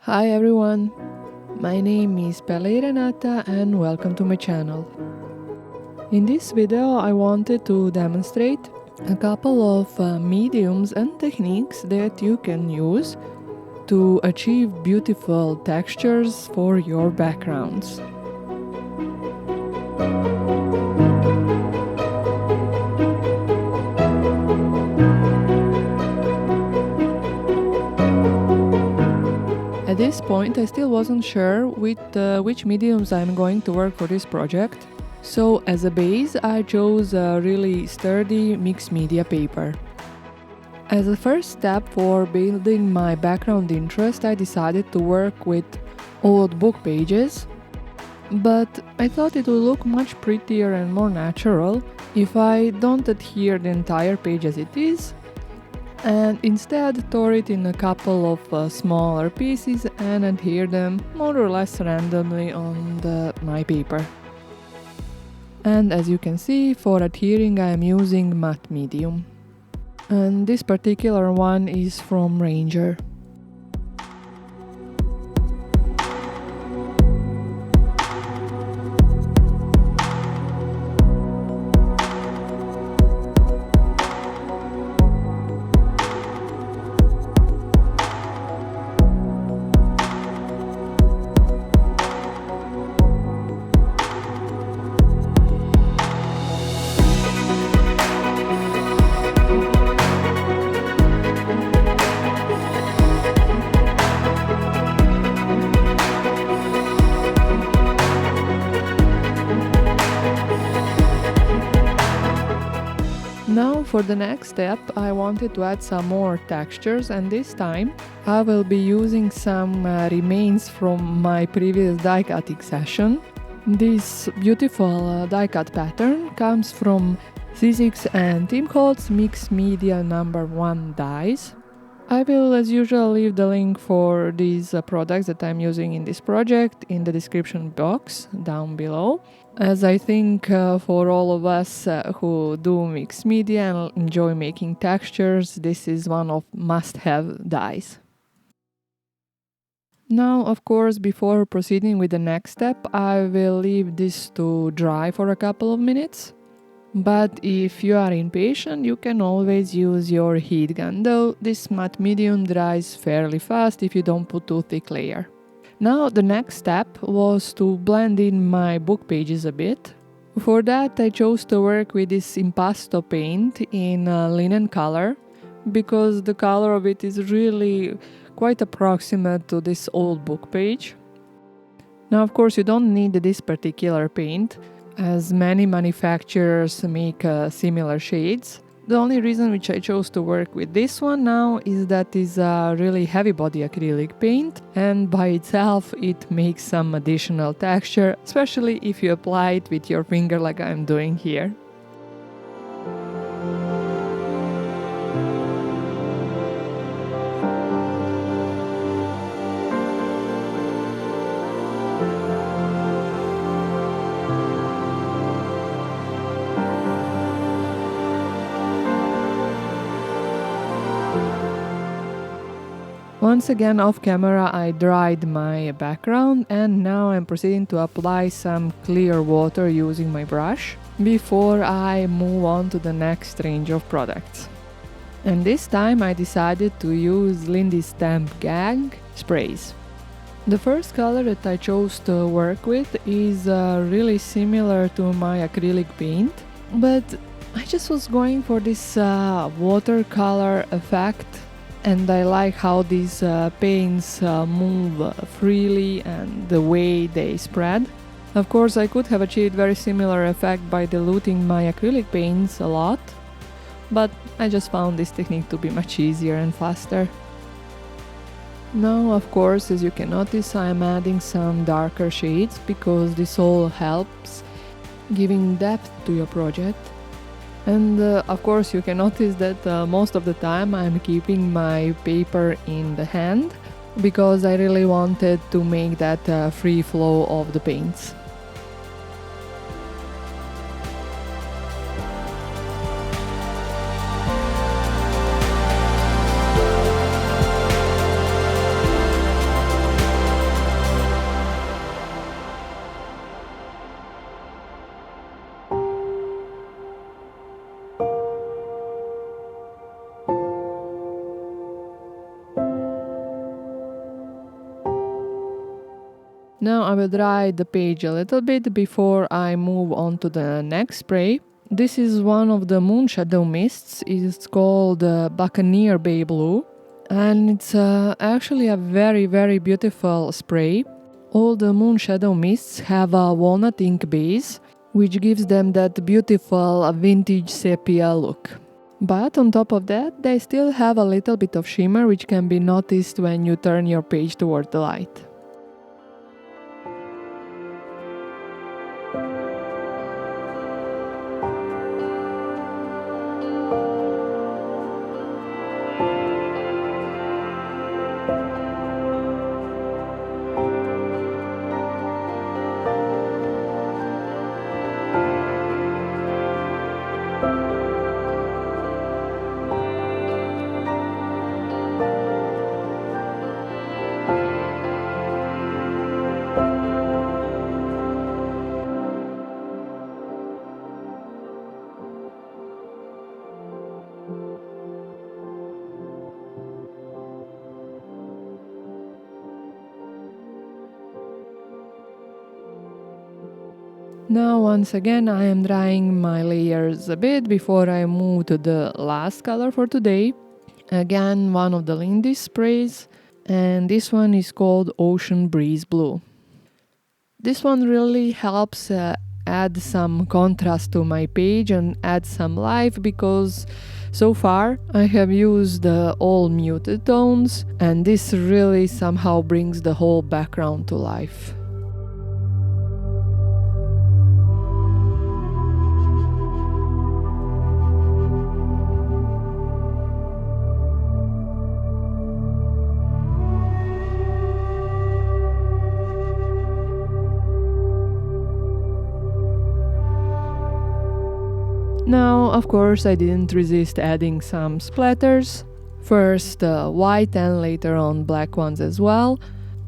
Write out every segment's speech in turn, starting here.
Hi everyone, my name is Pelle Renata and welcome to my channel. In this video I wanted to demonstrate a couple of mediums and techniques that you can use to achieve beautiful textures for your backgrounds. At this point I still wasn't sure with which mediums I'm going to work for this project, so as a base I chose a really sturdy mixed media paper. As a first step for building my background interest I decided to work with old book pages, but I thought it would look much prettier and more natural if I don't adhere the entire page as it is, and instead tore it in a couple of smaller pieces and adhere them more or less randomly on my paper. And as you can see, for adhering I am using matte medium. And this particular one is from Ranger. Now for the next step I wanted to add some more textures, and this time I will be using some remains from my previous die cutting session. This beautiful die cut pattern comes from Sizzix and Tim Holtz Mixed Media #1 dies. I will as usual leave the link for these products that I'm using in this project in the description box down below, as I think for all of us who do mixed media and enjoy making textures, this is one of must-have dies. Now, of course, before proceeding with the next step, I will leave this to dry for a couple of minutes. But if you are impatient, you can always use your heat gun, though this matte medium dries fairly fast if you don't put too thick layer. Now the next step was to blend in my book pages a bit. For that I chose to work with this Impasto paint in linen color, because the color of it is really quite approximate to this old book page. Now of course you don't need this particular paint, as many manufacturers make similar shades. The only reason which I chose to work with this one now is that it's a really heavy body acrylic paint, and by itself it makes some additional texture, especially if you apply it with your finger like I'm doing here. Once again off camera I dried my background, and now I'm proceeding to apply some clear water using my brush before I move on to the next range of products. And this time I decided to use Lindy Stamp Gag sprays. The first color that I chose to work with is really similar to my acrylic paint, but I just was going for this watercolor effect. And I like how these paints move freely and the way they spread. Of course I could have achieved very similar effect by diluting my acrylic paints a lot, but I just found this technique to be much easier and faster. Now of course, as you can notice, I am adding some darker shades because this all helps giving depth to your project. And of course you can notice that most of the time I'm keeping my paper in the hand, because I really wanted to make that free flow of the paints. Now I will dry the page a little bit before I move on to the next spray. This is one of the moon shadow mists. It's called Buccaneer Bay Blue, and it's actually a very beautiful spray. All the moon shadow mists have a walnut ink base, which gives them that beautiful vintage sepia look. But on top of that, they still have a little bit of shimmer, which can be noticed when you turn your page toward the light. Now once again I am drying my layers a bit before I move to the last color for today. Again, one of the Lindy sprays, and this one is called Ocean Breeze Blue. This one really helps add some contrast to my page and add some life, because so far I have used all muted tones, and this really somehow brings the whole background to life. Now, of course, I didn't resist adding some splatters. First white and later on black ones as well.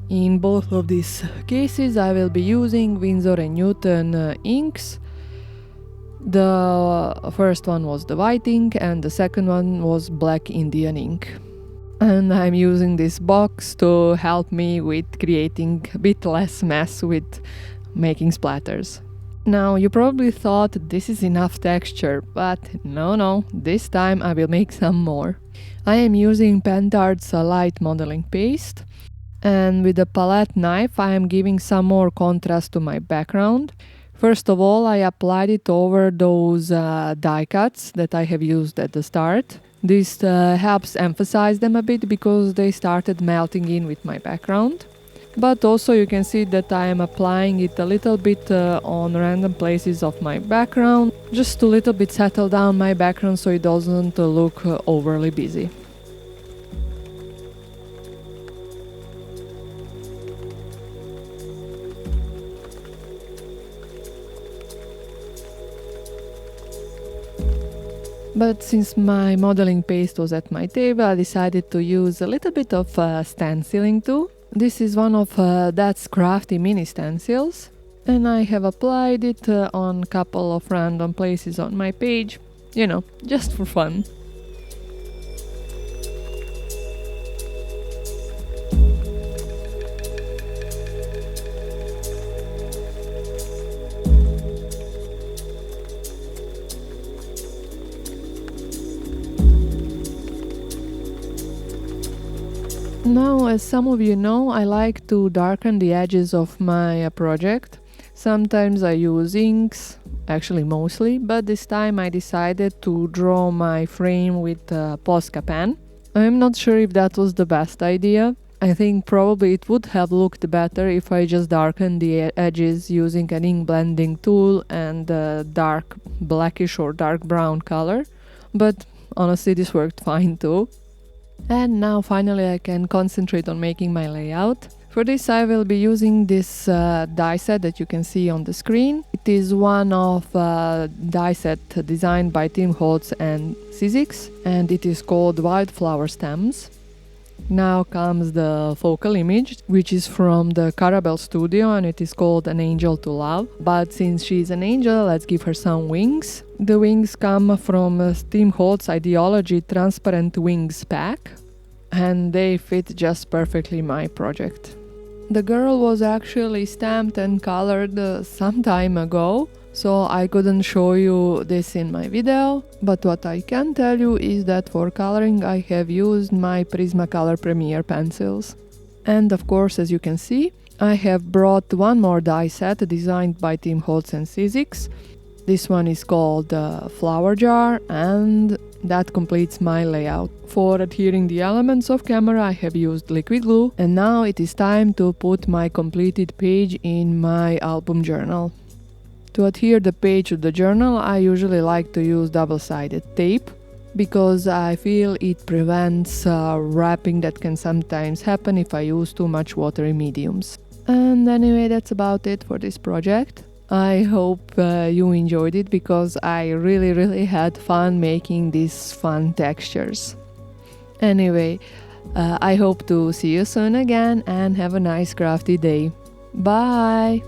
In both of these cases I will be using Winsor & Newton inks. The first one was the white ink and the second one was black Indian ink. And I'm using this box to help me with creating a bit less mess with making splatters. Now, you probably thought this is enough texture, but no, this time I will make some more. I am using Pentart's light modeling paste, and with a palette knife I am giving some more contrast to my background. First of all, I applied it over those die cuts that I have used at the start. This helps emphasize them a bit because they started melting in with my background. But also you can see that I am applying it a little bit on random places of my background, just to a little bit settle down my background so it doesn't look overly busy. But since my modeling paste was at my table, I decided to use a little bit of stenciling too. This is one of That's Crafty mini stencils, and I have applied it on a couple of random places on my page, just for fun. Now, as some of you know, I like to darken the edges of my project. Sometimes I use inks, actually mostly, but this time I decided to draw my frame with a Posca pen. I'm not sure if that was the best idea. I think probably it would have looked better if I just darkened the edges using an ink blending tool and a dark blackish or dark brown color, but honestly this worked fine too. And now finally I can concentrate on making my layout. For this I will be using this die set that you can see on the screen. It is one of die set designed by Tim Holtz and Sizzix, and it is called Wildflower stems. Now comes the focal image, which is from the Carabelle studio, and it is called An Angel to Love. But since she's an angel, let's give her some wings. The wings come from Tim Holtz Idea-Ology transparent wings pack, and they fit just perfectly my project. The girl was actually stamped and colored some time ago, so I couldn't show you this in my video, but what I can tell you is that for coloring I have used my Prismacolor Premier pencils. And of course, as you can see, I have brought one more die set designed by Team Holtz and Sizzix. This one is called Flower Jar, and that completes my layout. For adhering the elements of camera I have used liquid glue, and now it is time to put my completed page in my album journal. To adhere the page to the journal I usually like to use double-sided tape, because I feel it prevents wrapping that can sometimes happen if I use too much watery mediums. And anyway, that's about it for this project. I hope you enjoyed it, because I really had fun making these fun textures. Anyway, I hope to see you soon again and have a nice crafty day. Bye!